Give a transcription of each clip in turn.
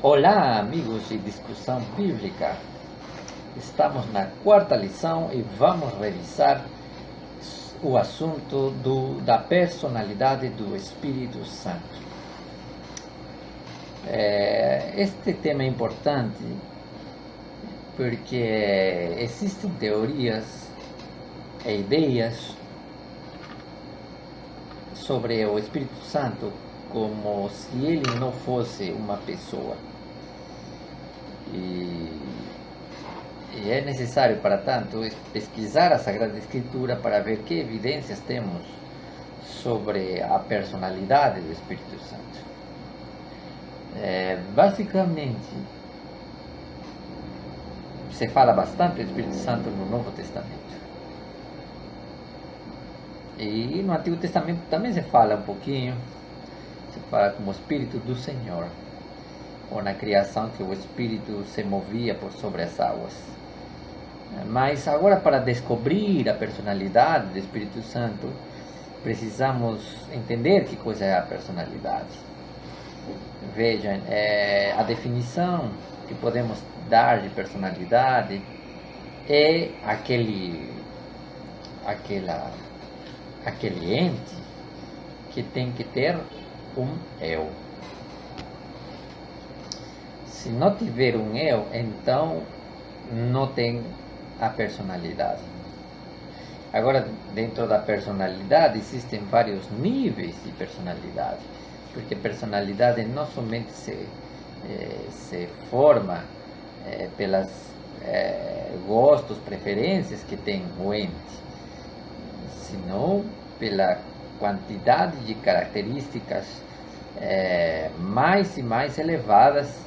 Olá, amigos de Discussão Bíblica. Estamos na quarta lição e vamos revisar o assunto da personalidade do Espírito Santo. Este tema é importante porque existem teorias e ideias sobre o Espírito Santo como se ele não fosse uma pessoa. E é necessário, para tanto, pesquisar a Sagrada Escritura para ver que evidências temos sobre a personalidade do Espírito Santo. Basicamente, se fala bastante do Espírito Santo no Novo Testamento. E no Antigo Testamento também se fala um pouquinho. Se fala como o Espírito do Senhor, ou na criação que o Espírito se movia por sobre as águas. Mas agora, para descobrir a personalidade do Espírito Santo, precisamos entender que coisa é a personalidade. Vejam, a definição que podemos dar de personalidade é aquele ente que tem que ter um eu. Se não tiver um eu, então não tem a personalidade. Agora, dentro da personalidade existem vários níveis de personalidade, porque personalidade não somente se forma pelas gostos, preferências que tem o ente, senão pela quantidade de características mais e mais elevadas,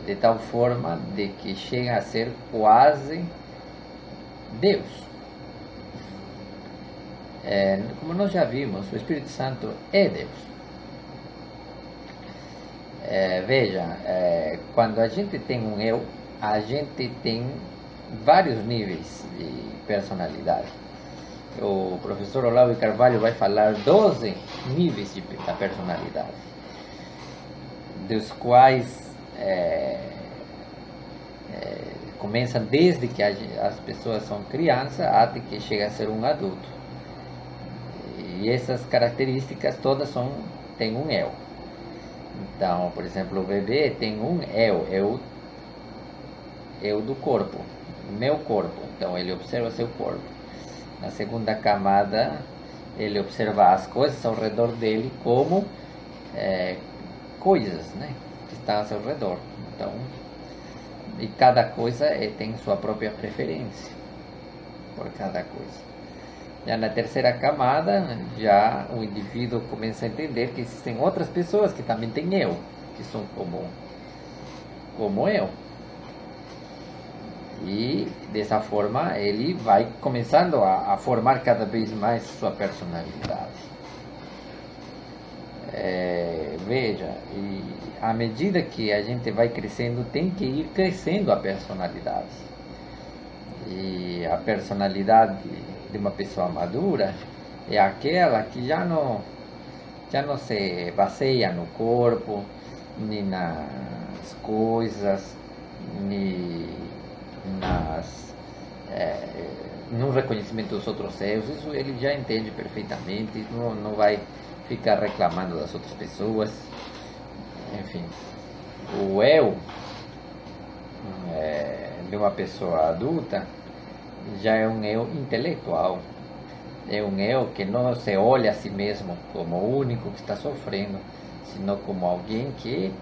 de tal forma de que chega a ser quase Deus. Como nós já vimos, o Espírito Santo é Deus. Veja, quando a gente tem um eu, a gente tem vários níveis de personalidade. O professor Olavo Carvalho vai falar 12 níveis da personalidade, dos quais começam desde que as pessoas são crianças até que chega a ser um adulto. E essas características todas têm um eu. Então, por exemplo, o bebê tem um eu do corpo, meu corpo. Então ele observa seu corpo. Na segunda camada, ele observa as coisas ao redor dele como coisas, né, que estão ao seu redor. Então, e cada coisa tem sua própria preferência por cada coisa. Já na terceira camada, já o indivíduo começa a entender que existem outras pessoas que também têm eu, que são como eu. E dessa forma ele vai começando a formar cada vez mais sua personalidade. Veja, e à medida que a gente vai crescendo, tem que ir crescendo a personalidade. E a personalidade de uma pessoa madura é aquela que já não se baseia no corpo, nem nas coisas, nem no reconhecimento dos outros eus. Isso ele já entende perfeitamente, não vai ficar reclamando das outras pessoas. Enfim, o eu de uma pessoa adulta já é um eu intelectual, é um eu que não se olha a si mesmo como o único que está sofrendo, senão como alguém que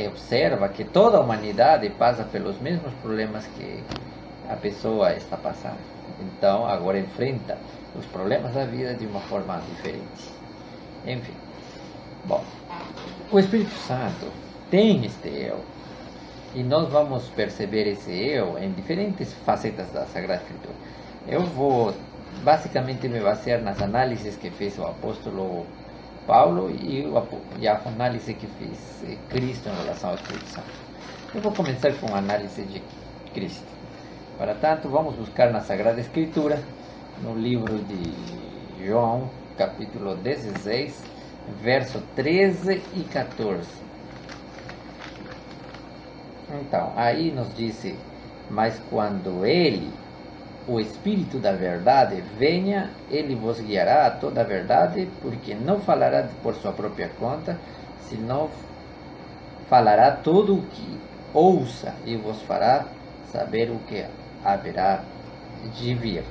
observa que toda a humanidade passa pelos mesmos problemas que a pessoa está passando. Então, agora enfrenta os problemas da vida de uma forma diferente. Enfim, bom, o Espírito Santo tem este eu, e nós vamos perceber esse eu em diferentes facetas da Sagrada Escritura. Eu vou basicamente me basear nas análises que fez o apóstolo Paulo e a análise que fez Cristo em relação ao Espírito Santo. Eu vou começar com a análise de Cristo. Para tanto, vamos buscar na Sagrada Escritura, no livro de João, capítulo 16, verso 13 e 14. Então, aí nos disse, mas quando ele, o Espírito da verdade, venha, ele vos guiará a toda a verdade, porque não falará por sua própria conta, senão falará tudo o que ouça e vos fará saber o que haverá de vir.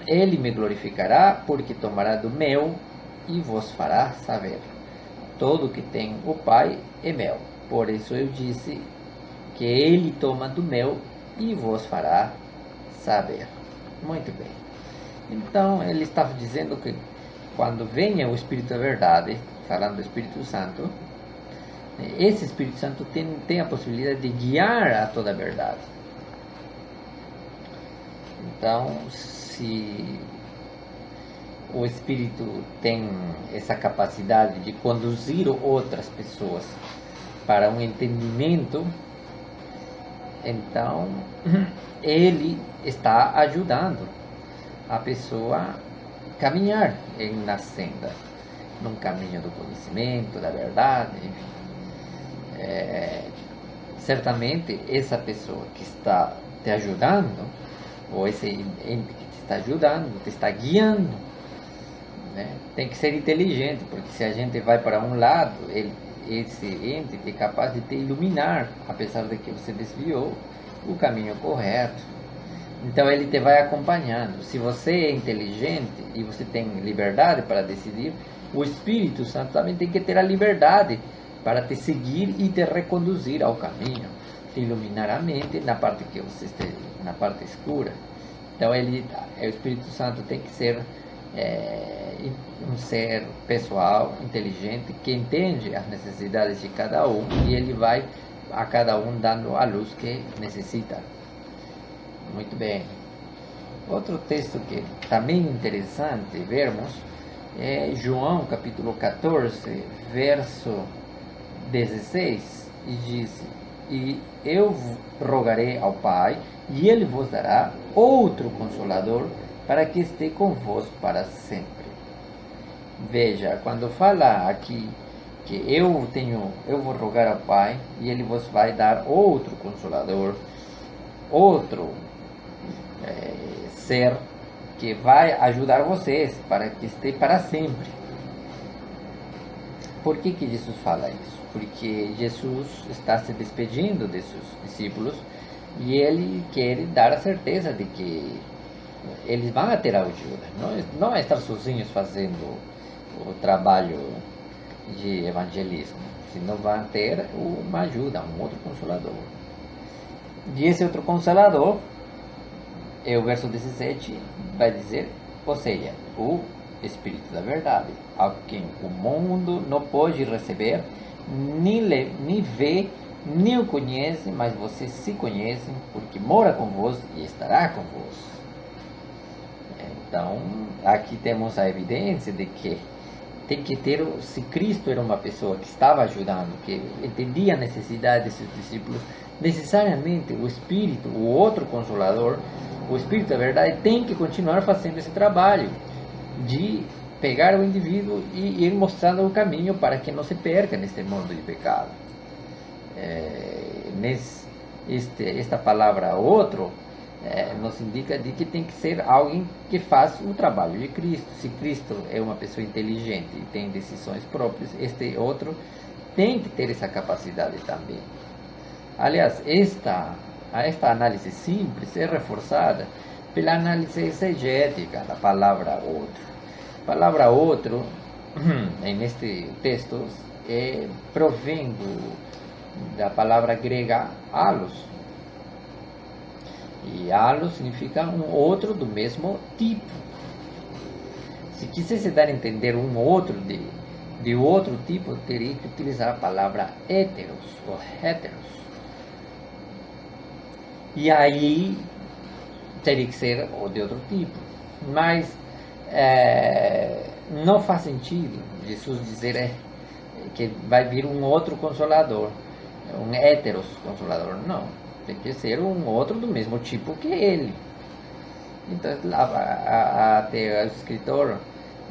Ele me glorificará, porque tomará do meu e vos fará saber. Todo o que tem o Pai é meu. Por isso eu disse que ele toma do meu e vos fará saber. Muito bem. Então ele estava dizendo que quando venha o Espírito da verdade, falando do Espírito Santo, esse Espírito Santo tem a possibilidade de guiar a toda a verdade. Então, se o Espírito tem essa capacidade de conduzir outras pessoas para um entendimento, então ele está ajudando a pessoa a caminhar na senda, num caminho do conhecimento, da verdade, enfim. Certamente essa pessoa que está te ajudando, ou esse ente que te está ajudando, te está guiando, né? Tem que ser inteligente, porque se a gente vai para um lado, esse ente é capaz de te iluminar, apesar de que você desviou o caminho correto. Então ele te vai acompanhando. Se você é inteligente e você tem liberdade para decidir, o Espírito Santo também tem que ter a liberdade para te seguir e te reconduzir ao caminho, te iluminar a mente na parte que você esteja, na parte escura. Então o Espírito Santo tem que ser um ser pessoal, inteligente, que entende as necessidades de cada um, e ele vai a cada um dando a luz que necessita. Muito bem. Outro texto que também é interessante vermos é João capítulo 14, verso 16, e diz: e eu rogarei ao Pai, e ele vos dará outro Consolador, para que esteja convosco para sempre. Veja, quando fala aqui que eu vou rogar ao Pai, e ele vos vai dar outro Consolador, outro ser que vai ajudar vocês para que esteja para sempre. Por que Jesus fala isso? Porque Jesus está se despedindo de seus discípulos e ele quer dar a certeza de que eles vão ter ajuda. Não é estar sozinhos fazendo o trabalho de evangelismo, senão vão ter uma ajuda, um outro Consolador. E esse outro Consolador, o verso 17 vai dizer, ou seja, o Espírito da verdade, a quem o mundo não pode receber, nem vê, nem o conhece, mas vocês se conhecem, porque mora convosco e estará convosco. Então, aqui temos a evidência de que tem que ter, se Cristo era uma pessoa que estava ajudando, que entendia a necessidade de seus discípulos, necessariamente o Espírito, o outro Consolador, o Espírito da verdade, tem que continuar fazendo esse trabalho de pegar o indivíduo e ir mostrando o caminho para que não se perca neste mundo de pecado. Esta palavra outro nos indica de que tem que ser alguém que faz o trabalho de Cristo. Se Cristo é uma pessoa inteligente e tem decisões próprias, este outro tem que ter essa capacidade também. Aliás, esta análise simples é reforçada pela análise exegética da palavra outro. A palavra outro, neste texto, provém da palavra grega alos. E alos significa um outro do mesmo tipo. Se quisesse dar a entender um outro de outro tipo, teria que utilizar a palavra héteros ou héteros. E aí teria que ser de outro tipo. Mas não faz sentido Jesus dizer que vai vir um outro Consolador, um héteros Consolador. Não, tem que ser um outro do mesmo tipo que ele. Então, até o escritor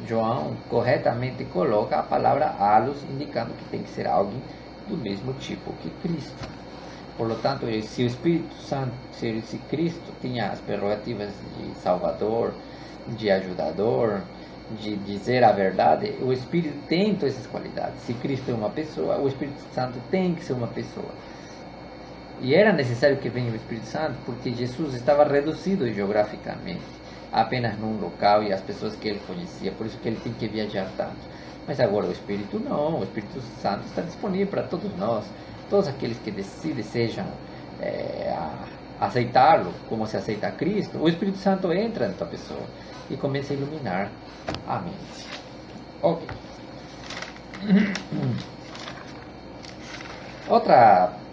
João corretamente coloca a palavra alos, indicando que tem que ser alguém do mesmo tipo que Cristo. Por lo tanto, se o Espírito Santo, se Cristo tinha as prerrogativas de Salvador, de ajudador, de dizer a verdade, o Espírito tem todas essas qualidades. Se Cristo é uma pessoa, o Espírito Santo tem que ser uma pessoa. E era necessário que venha o Espírito Santo porque Jesus estava reduzido geograficamente, apenas num local e as pessoas que ele conhecia, por isso que ele tem que viajar tanto. Mas agora o Espírito não, o Espírito Santo está disponível para todos nós, todos aqueles que desejam aceitá-lo, como se aceita a Cristo. O Espírito Santo entra na tua pessoa e começa a iluminar a mente. Ok.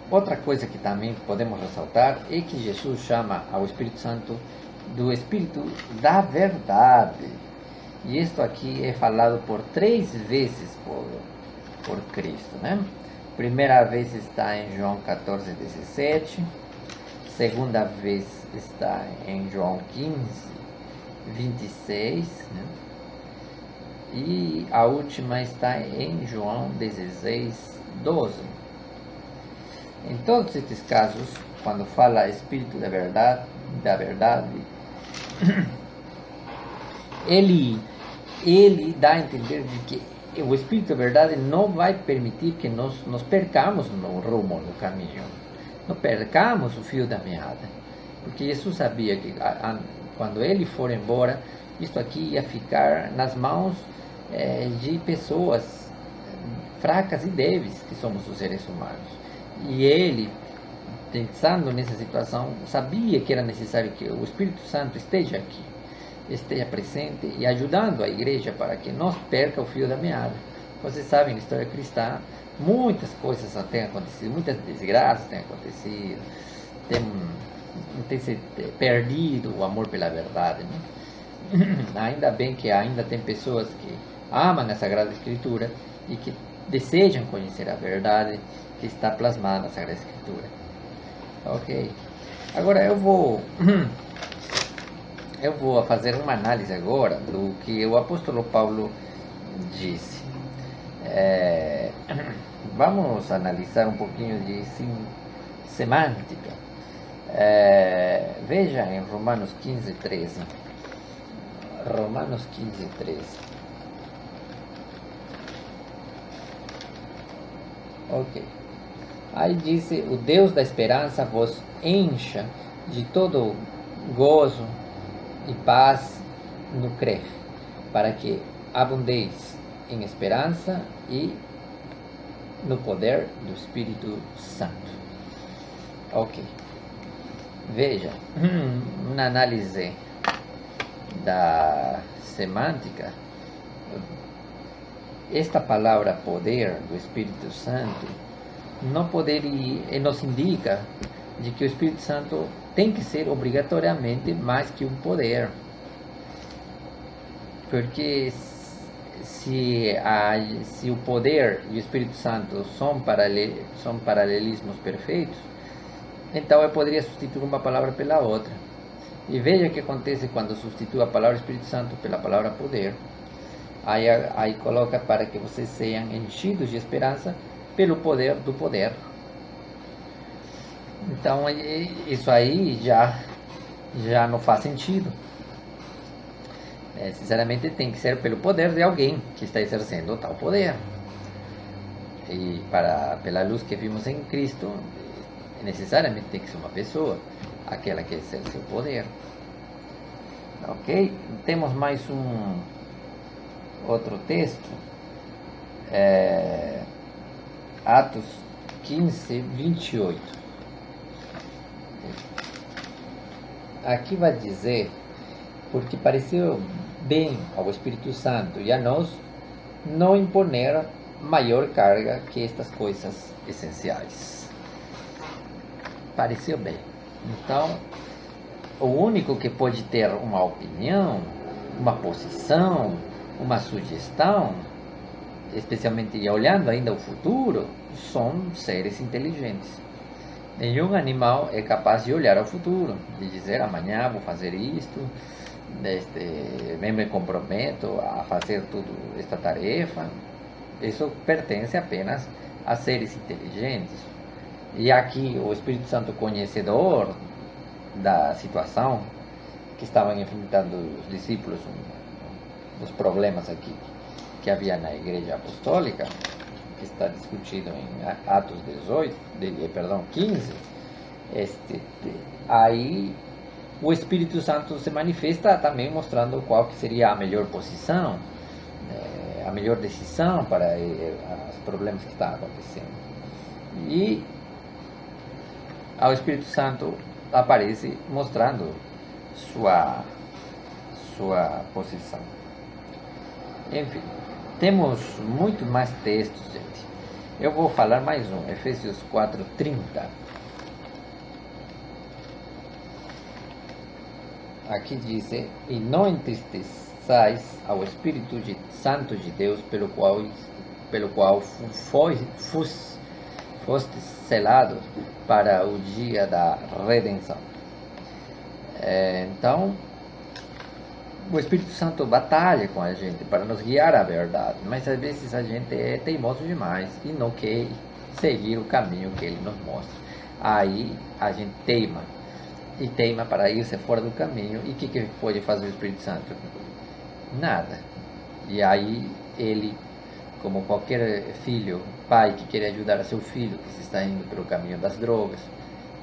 Outra coisa que também podemos ressaltar é que Jesus chama ao Espírito Santo do Espírito da verdade. E isto aqui é falado por 3 vezes por Cristo, né? Primeira vez está em João 14:17. Segunda vez está em João 15:26, né? E a última está em João 16:12. Em todos estes casos, quando fala Espírito da verdade, ele dá a entender de que o Espírito da verdade não vai permitir que nos percamos no rumo, no caminho, não percamos o fio da meada, porque Jesus sabia que quando ele for embora, isto aqui ia ficar nas mãos de pessoas fracas e débeis, que somos os seres humanos. E ele, pensando nessa situação, sabia que era necessário que o Espírito Santo esteja aqui, esteja presente e ajudando a igreja para que não perca o fio da meada. Vocês sabem, na história cristã, muitas coisas têm acontecido, muitas desgraças têm acontecido, tem se perdido o amor pela verdade, né? Ainda bem que ainda tem pessoas que amam a Sagrada Escritura e que desejam conhecer a verdade que está plasmada na Sagrada Escritura. Ok. Agora eu vou fazer uma análise agora do que o apóstolo Paulo disse. Vamos analisar um pouquinho de semântica. Veja em Romanos 15:13. Romanos 15:13. Ok. Aí dice: o Deus da esperança vos encha de todo gozo e paz no crer, para que abundeis em esperança e no poder do Espírito Santo. Ok. Veja, na análise da semântica, esta palavra poder do Espírito Santo não poderia, nos indica de que o Espírito Santo tem que ser obrigatoriamente mais que um poder, porque se o poder e o Espírito Santo são paralelismos perfeitos, então eu poderia substituir uma palavra pela outra. E veja o que acontece quando substitui a palavra Espírito Santo pela palavra poder. Aí coloca: para que vocês sejam enchidos de esperança pelo poder do poder. Então isso aí já não faz sentido. Sinceramente tem que ser pelo poder de alguém que está exercendo tal poder. E pela luz que vimos em Cristo, necessariamente tem que ser uma pessoa, aquela que exerce o poder. Ok? Temos mais outro texto. Atos 15:28. Aqui vai dizer: porque pareceu bem ao Espírito Santo e a nós não imponer maior carga que estas coisas essenciais. Pareceu bem. Então, o único que pode ter uma opinião, uma posição, uma sugestão, especialmente olhando ainda o futuro, são seres inteligentes. Nenhum animal é capaz de olhar ao futuro, de dizer: amanhã vou fazer isto, me comprometo a fazer tudo esta tarefa. Isso pertence apenas a seres inteligentes. E aqui o Espírito Santo, conhecedor da situação que estavam enfrentando os discípulos, dos problemas aqui que havia na Igreja Apostólica, que está discutido em Atos 15, aí o Espírito Santo se manifesta também mostrando qual que seria a melhor posição, a melhor decisão para os problemas que estão acontecendo. E o Espírito Santo aparece mostrando sua posição. Enfim, temos muito mais textos, gente. Eu vou falar mais um, Efésios 4:30. Aqui diz: e não entristeçais ao Espírito Santo de Deus, pelo qual fostes selados para o dia da redenção. Então, o Espírito Santo batalha com a gente para nos guiar à verdade, mas às vezes a gente é teimoso demais e não quer seguir o caminho que ele nos mostra. Aí a gente teima para irse fora do caminho. E o que pode fazer o Espírito Santo? Nada. E aí ele, como qualquer filho, pai que quer ajudar a seu filho que se está indo pelo caminho das drogas,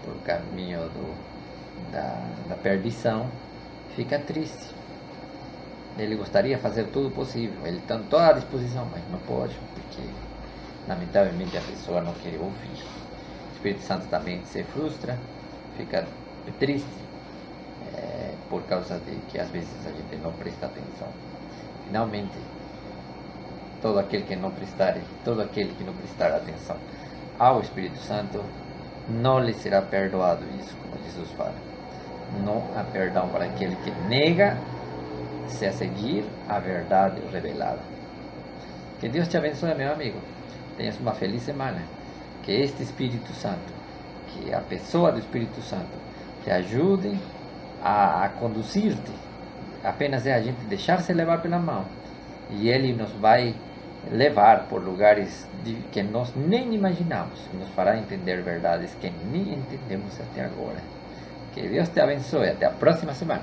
pelo caminho da perdição, fica triste. Ele gostaria de fazer tudo possível, ele está toda à disposição, mas não pode, porque lamentavelmente a pessoa não quer ouvir. O Espírito Santo também se frustra, fica triste, por causa de que às vezes a gente não presta atenção. Finalmente, todo aquele que não prestar atenção ao Espírito Santo, não lhe será perdoado isso, como Jesus fala. Não há perdão para aquele que nega se a seguir a verdade revelada. Que Deus te abençoe, meu amigo. Tenhas uma feliz semana. Que este Espírito Santo, que a pessoa do Espírito Santo, te ajude a conduzir-te. Apenas é a gente deixar-se levar pela mão, e Ele nos vai levar por lugares que nós nem imaginamos, e nos fará entender verdades que nem entendemos até agora. Que Deus te abençoe. Até a próxima semana.